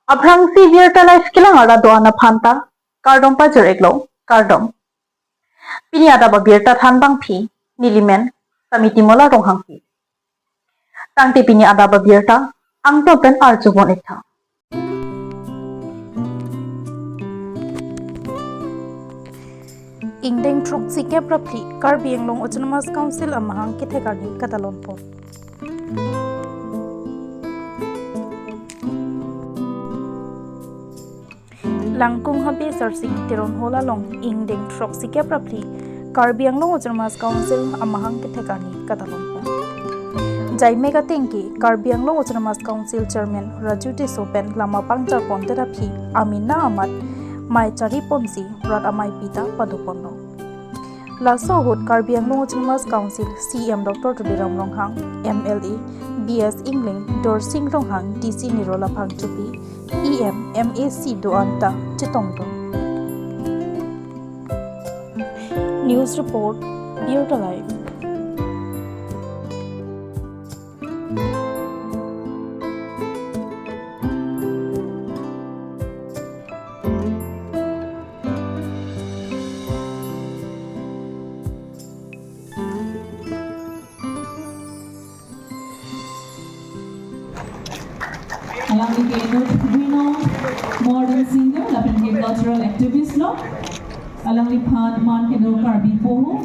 Abrang si Virta life kilang ara doana phanta, kardom pa jereglo, kardom. Pini ada ba Virta thanbang phi, nilimen, samiti mola ronghang phi. Tangti pini ada ba Virta, ang to pen arjubon itha. Ingdeng truk sike prapli Karbi Anglong Autonomous Council amahang kithekani katalonpon. Langkung habe sarsing tiron hola long ingdeng truk sike prapli Karbi Anglong Autonomous Council amahang kithekani katalonpon. Jai mega tengki Karbi Anglong Autonomous Council Chairman Raju Desopen lama pangjar ponteraphi Amina Amat Mai Chari Ponsi Rat Amai Pita Padupono. Laso Hut Karbi Anglong Autonomous Council CM Dr. Tudiram Ronghang MLA BS Ingling Dor Singh Ronghang DC Nirola Phangchupi EM MAC Doanta Chitongton. News Report Bureau Live. Along with renowned modern singer, lapan ke cultural activist lo, along with man ke do Karbi Poho,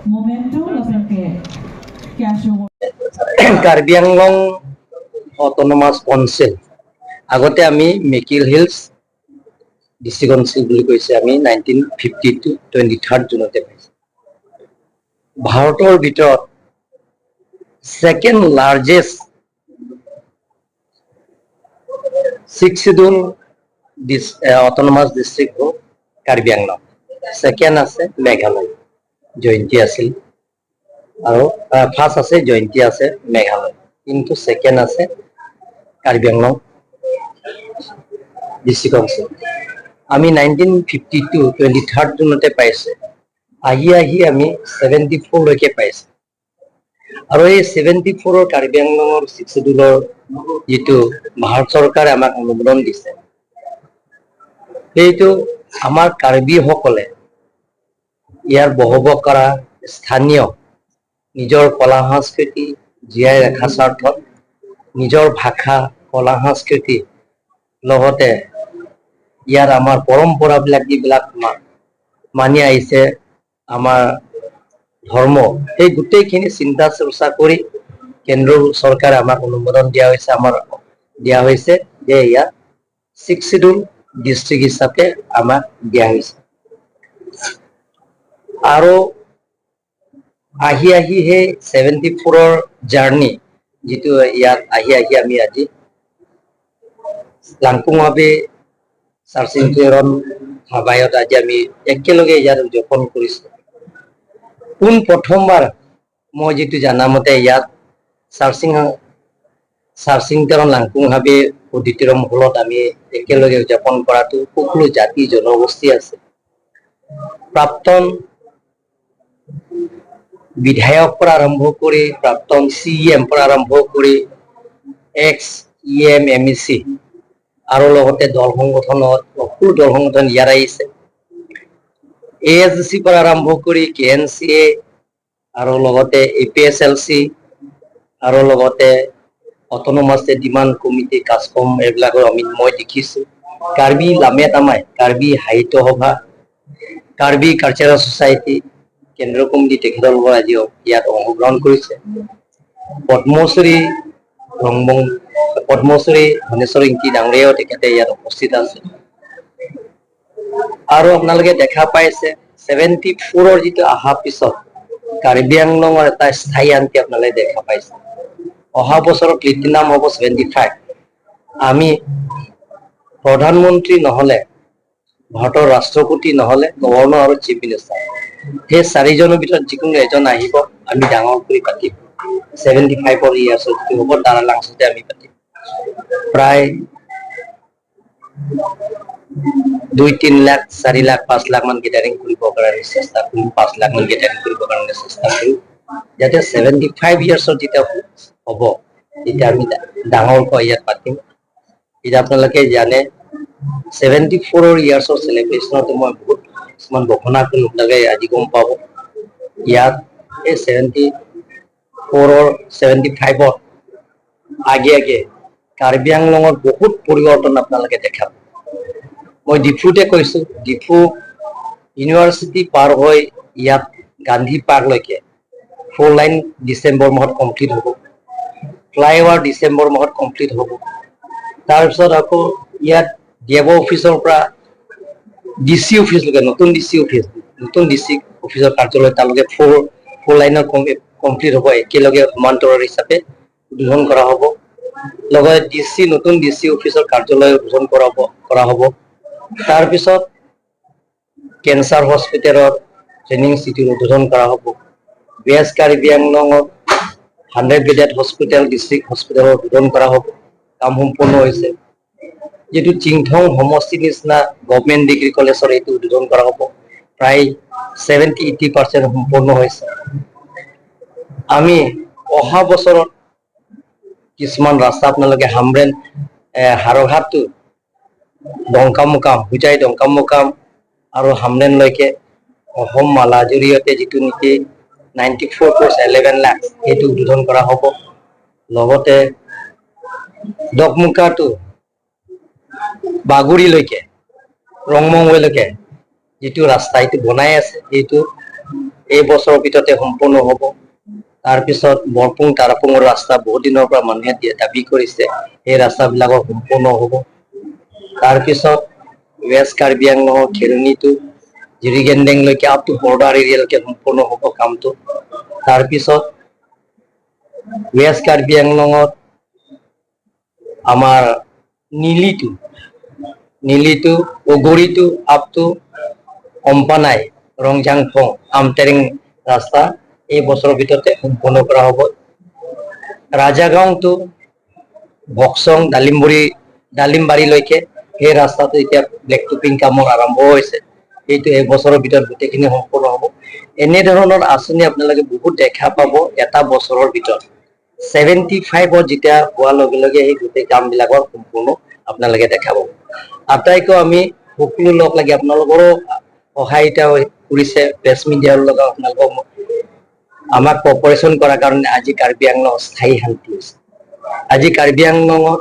momento lapan ke casho. Karbi Anglong Autonomous Council. Agote ami Mekil Hills District Council বুলি কৈছে আমি 1952 23rd জুনতে পাইছে। ভাৰতৰ ভিতৰত second largest six schedule this autonomous district ho Karbi Anglong. Second আছে মেঘালয় জয়ন্তী আছিল আৰু first আছে জয়ন্তী আছে মেঘালয় কিন্তু সেকেন্ড আছে Karbi Anglong district council. আমি 1952 23rd জুনতে পাইছে আহি আমি 74 লৈকে পাইছে আৰু এই 74 ৰ Karbi Anglongৰ 6 schedule যেটো ভাৰত চৰকাৰে আমাক অনুমোদন দিছে এইটো আমাৰ কাৰ্বি সকলে ইয়াৰ বহব কৰা স্থানীয় নিজৰ কলা সংস্কৃতি জীয়াই ৰখা স্বাৰ্থত নিজৰ ভাষা কলা সংস্কৃতি লগতে ইয়াৰ আমাৰ পৰম্পৰাবিলাক যিবিলাক মানি আহিছে আমাৰ ধৰ্ম এই গোটেইখিনি চিন্তা চৰ্চা কৰি কেন্দ্ৰ চৰকাৰে আমাক অনুমোদন দিয়া হৈছে যে ইয়া 6 schedule ডিস্ট্ৰিক্ট হিচাপে আমাক দিয়া হৈছে আৰু আহি হে 74 ৰ জাৰ্নি যেটো ইয়াত আহি আমি আজি লাংকুংভাৱে সাৰসিংকেৰন ভাবায়ত আজি আমি একেলগে ইয়াত উদযাপন কৰিছো কোন প্ৰথমবাৰ মই যেটো জানামতে ইয়াত সাৰসিংকেৰন লাংকুংভাৱে অডিটৰিয়াম হলত আমি একেলগে উদযাপন কৰাটো সকলো জাতি জনগোষ্ঠী আছে প্ৰাক্তন বিধায়ক পৰা আৰম্ভ কৰি প্ৰাক্তন সিএম পৰা আৰম্ভ কৰি এক্স ইএম এমএসি আৰু লগতে দল সংগঠনত সকলো দল সংগঠন ইয়াৰ আহিছে এএসসি পৰা আৰম্ভ কৰি কেএনসিএ আৰু লগতে এপিএসএলসি আৰু লগতে অটোনমাস ডিমান্ড কমিটি কাস্কম এবিলাকৰ মই দেখিছো কাৰ্বি লামেতামাই কাৰ্বি সাহিত্য সভা কাৰ্বি কালচাৰেল সোসাইটি কেন্দ্ৰ কমিটি তেখেতলোকৰ আজি ইয়াত অংশগ্ৰহণ কৰিছে পদ্মশ্ৰী ধনেশ্বৰ ইংতি ডাঙৰীয়াও তেখেতে ইয়াত উপস্থিত আছে আৰু আপোনালোকে দেখা পাইছে 74 ৰ যেটো আহা পিছত কাৰ্বি আংলঙৰ এটা স্থায়ী শান্তি আপোনালোকে দেখা পাইছে অহা বছৰৰ প্লেটিনাম হ'ব 75 আমি প্ৰধানমন্ত্ৰী নহলে ভাৰতৰ ৰাষ্ট্ৰপতি নহলে গভৰ্ণৰ আৰু চিফ মিনিষ্টাৰ সেই চাৰিজনৰ ভিতৰত যিকোনো এজন আহিব আমি ডাঙৰ কৰি পাতিম 75 ইয়াৰ্ছ হ'ব তাৰ লাংছতে আমি পাতিম প্ৰায় 2-3 লাখ 4 লাখ 5 লাখ মান গেদাৰিং কৰিব কাৰণে চেষ্টা কৰিম 5 লাখ মান গেদাৰিং কৰিব কাৰণে চেষ্টা কৰিম যাতে 75 ইয়াৰ্ছৰ যেতিয়া হ'ব তেতিয়া আমি ডাঙৰ কৈ ইয়াত পাতিম এতিয়া আপোনালোকে জানে 74 ইয়াৰ্ছৰ চেলিব্ৰেশ্যনতো মই বহুত কিছুমান ঘোষণা কৰি আপোনালোকে আজি গম পাব ইয়াত এই 74 75 আগে কাৰ্বি আংলঙত বহুত পৰিৱৰ্তন আপোনালোকে দেখাব মই ডিফুতে কৈছো ডিফু ইউনিভাৰ্চিটি পাৰ হৈ ইয়াত গান্ধী পাৰ্কলৈকে 4 লাইন ডিচেম্বৰ মাহত কমপ্লিট হ'ব ফ্লাইঅভাৰ ডিচেম্বৰ মাহত কমপ্লিট হ'ব তাৰপিছত আকৌ ইয়াত ডিএফ অফিচৰ পৰা ডিসি অফিসলৈকে নতুন ডিসি অফিসৰ কাৰ্যালয় তালৈকে 4 লাইনৰ কমপ্লিট হ'ব একেলগে সমান্তৰাল হিচাপে উদ্বোধন কৰা হ'ব লগতে নতুন ডিসি অফিসৰ কাৰ্যালয় উদ্বোধন কৰা হ'ব তাৰপিছত কেন্সাৰ হস্পিটেলৰ ট্ৰেইনিং চিটি উদ্বোধন কৰা হ'ব বেষ্ট কাৰ্বি আংলঙত 100 বেডেড হস্পিটেল ডিস্ট্ৰিক্ট হস্পিটেলৰ উদ্বোধন কৰা হ'ব কাম সম্পূৰ্ণ হৈছে যেটো চিংথং সমষ্টি নিচিনা গভৰ্ণমেণ্ট ডিগ্ৰী কলেজৰ এইটো উদ্বোধন কৰা হ'ব প্ৰায় 70-80% সম্পূৰ্ণ হৈছে আমি অহা বছৰত কিছুমান ৰাস্তা আপোনালোকে হামৰেন হাৰঘাটটো ডংকামুকাম আৰু হামৰেনলৈকে অসম মালা জৰিয়তে যিটো নেকি 94.11 লাখ এইটো উদ্বোধন কৰা হ'ব লগতে ডকমুকাটো বাগুৰিলৈকে ৰংমংলৈকে যিটো ৰাস্তা এইটো বনাই আছে এইটো এই বছৰৰ ভিতৰতে সম্পূৰ্ণ হ'ব তাৰপিছত বৰপুং তাৰাপুঙৰ ৰাস্তা বহুত দিনৰ পৰা মানুহে দাবী কৰিছে এই ৰাস্তাবিলাকৰ সম্পূৰ্ণ হ'ব তাৰপিছত ৱেষ্ট কাৰ্বি আংলঙৰ খেৰনিটো জিৰিগেণ্ডেংলৈকে আপ টু বৰ্ডাৰ এৰিয়ালৈকে সম্পূৰ্ণ হ'ব কামটো তাৰপিছত ৱেষ্ট কাৰ্বি আংলঙত আমাৰ নীলিটো অগৰিটো আপ টু অম্পানাই ৰংজাংফং আমটেৰিং ৰাস্তা এই বছৰৰ ভিতৰতে সম্পূৰ্ণ কৰা হ'ব ৰাজাগাঁও টু ভক্সং ডালিমবাৰীলৈকে এই ৰাস্তাটো এতিয়া ব্লেক টপিং কামৰ আৰম্ভ হৈছে এইটো এই বছৰৰ ভিতৰত গোটেইখিনি সম্পূৰ্ণ হ'ব এনে ধৰণৰ আঁচনি আপোনালোকে বহুত দেখা পাব এটা বছৰৰ ভিতৰত 75 যেতিয়া হোৱাৰ লগে লগে এই গোটেই কামবিলাকৰ সম্পূৰ্ণ আপোনালোকে দেখা পাব আটাইকৈ আমি সকলো লগ লাগি আপোনালোকৰো সহায়িতা কৰিছে প্ৰেছ মিডিয়াৰ লগত আপোনালোকক আমাক কোঅপাৰেচন কৰাৰ কাৰণে আজি কাৰ্বি আংলং স্থায়ী শান্তি হৈছে আজি কাৰ্বি আংলঙত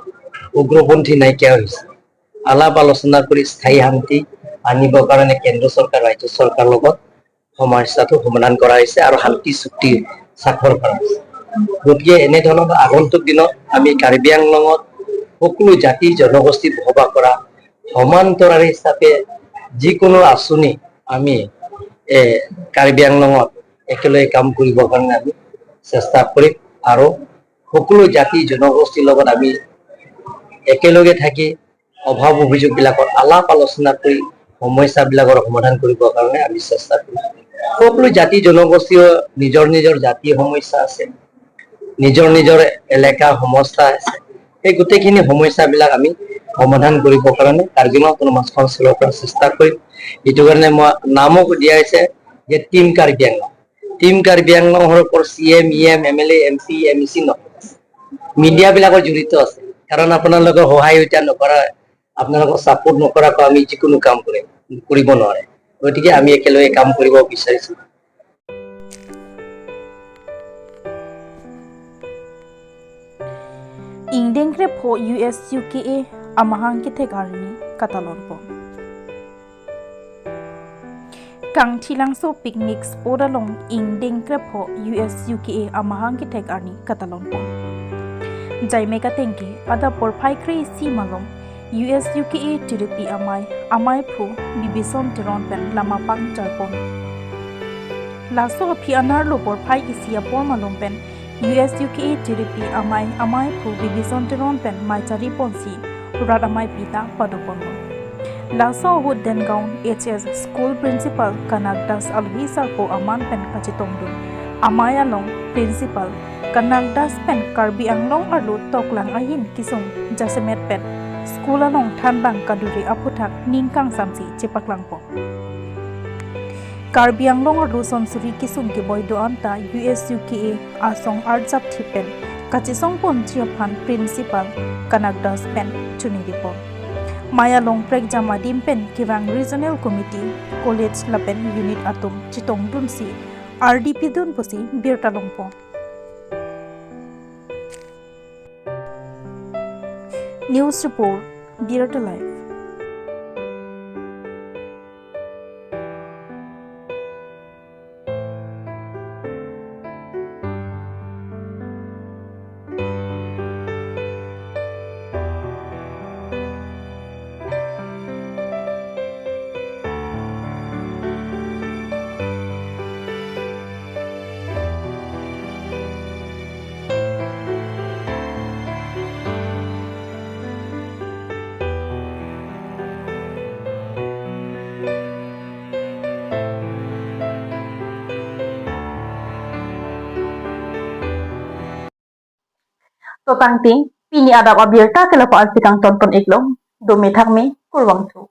উগ্ৰপন্থী নাইকিয়া হৈছে আলাপ আলোচনা কৰি স্থায়ী শান্তি আনিবৰ কাৰণে কেন্দ্ৰ চৰকাৰ ৰাজ্য চৰকাৰৰ লগত সমস্যাটো সমাধান কৰা হৈছে আৰু শান্তি চুক্তি স্বাক্ষৰ কৰা হৈছে গতিকে এনে ধৰণৰ আগন্তুক দিনত আমি কাৰ্বি আংলঙত সকলো জাতি জনগোষ্ঠী বসবাস কৰা সমান্তৰাল হিচাপে যিকোনো আঁচনি আমি কাৰ্বি আংলঙত একেলগে কাম কৰিবৰ কাৰণে আমি চেষ্টা কৰিম আৰু সকলো জাতি জনগোষ্ঠীৰ লগত আমি একেলগে থাকি অভাৱ অভিযোগবিলাকৰ আলাপ আলোচনা কৰি সমস্যাবিলাকৰ সমাধান কৰিবৰ কাৰণে আমি চেষ্টা কৰিম সকলো জাতি জনগোষ্ঠীৰ নিজৰ জাতীয় সমস্যা আছে নিজৰ এলেকা সমস্যা আছে এই গোটেইখিনি সমস্যাবিলাক আমি সমাধান কৰিবৰ কাৰণে কাৰ্বি আংলং অটোনমাছ কাউন্সিলৰ পৰা চেষ্টা কৰিম এইটো কাৰণে মই নামক দিয়া হৈছে যে টিম কাৰ্বি আংলঙৰ ওপৰত CM EM MLA MC MEC মিডিয়াবিলাকৰ জড়িত আছে কাৰণ আপোনালোকৰ সহায়তা নকৰা আপোনালোকৰ সাপোৰ্ট নকৰাকৈ আমি যিকোনো কাম কৰিব নোৱাৰে গতিকে আমি একেলগে কাম কৰিব বিচাৰিছো Ingdengre po US UKA amahang kitegarni katalonpo. Kang tilangso picnic sporalong ingdengre po US UKA amahang kitegarni katalonpo. Jaime katengki ada porpai kri si malong US UKA tiripi amai phu bibison tiron pen lama pang charpon. Laso api anar lo porpai isia por malong pen US UKA tiripi amai phu bibison tiron pen mai chari ponsi urat amai pita padopon. Laso hud dengaun HS school principal kanak das alwi sarpo aman pen kachitongdun. Amai along principal kanak das pen Karbi Anglong arlo toklang ahin kisong jasemet pen school along thanbang kaduri aputhak ningkang samsi chepaklang po. Karbi Anglong arlo sonsuri kisong ke boydo anta US UKA asong arjap thipen kachisong pon chiaphan principal kanakdas pen chuni ripo maya long prek jama dim pen kirang regional committee college lapen unit atum chitong dunsi RDP dun posi birta longpo news report birta live Totangting pini adap abirta kelapo alpitang tonton iklong do methak me kurwang thu.